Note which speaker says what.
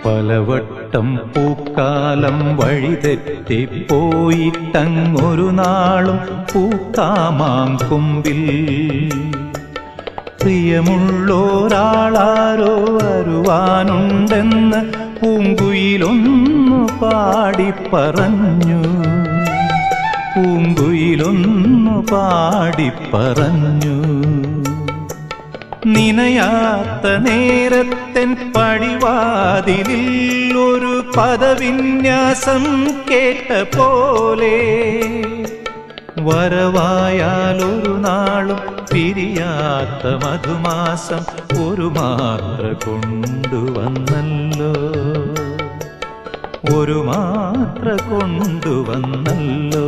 Speaker 1: പലവട്ടം പൂക്കാലം വഴിതെറ്റിപ്പോയിട്ടങ്ങൊരു നാളും പൂക്കാമാം കൊമ്പിൽ പ്രിയമുള്ളോരാളാരോ വരുവാനുണ്ടെന്ന് പൂങ്കുയിലൊന്നു പാടിപ്പറഞ്ഞു. പൂങ്കുയിലൊന്നു പാടിപ്പറഞ്ഞു. നിനയാത്ത നേരത്തെൻ പടിവാതിലിൽ ഒരു പദവിന്യാസം കേട്ട പോലെ വരവായാലൊരു നാളും പിരിയാത്ത മധുമാസം ഒരു മാത്ര കൊണ്ടുവന്നല്ലോ. ഒരു മാത്ര കൊണ്ടുവന്നല്ലോ.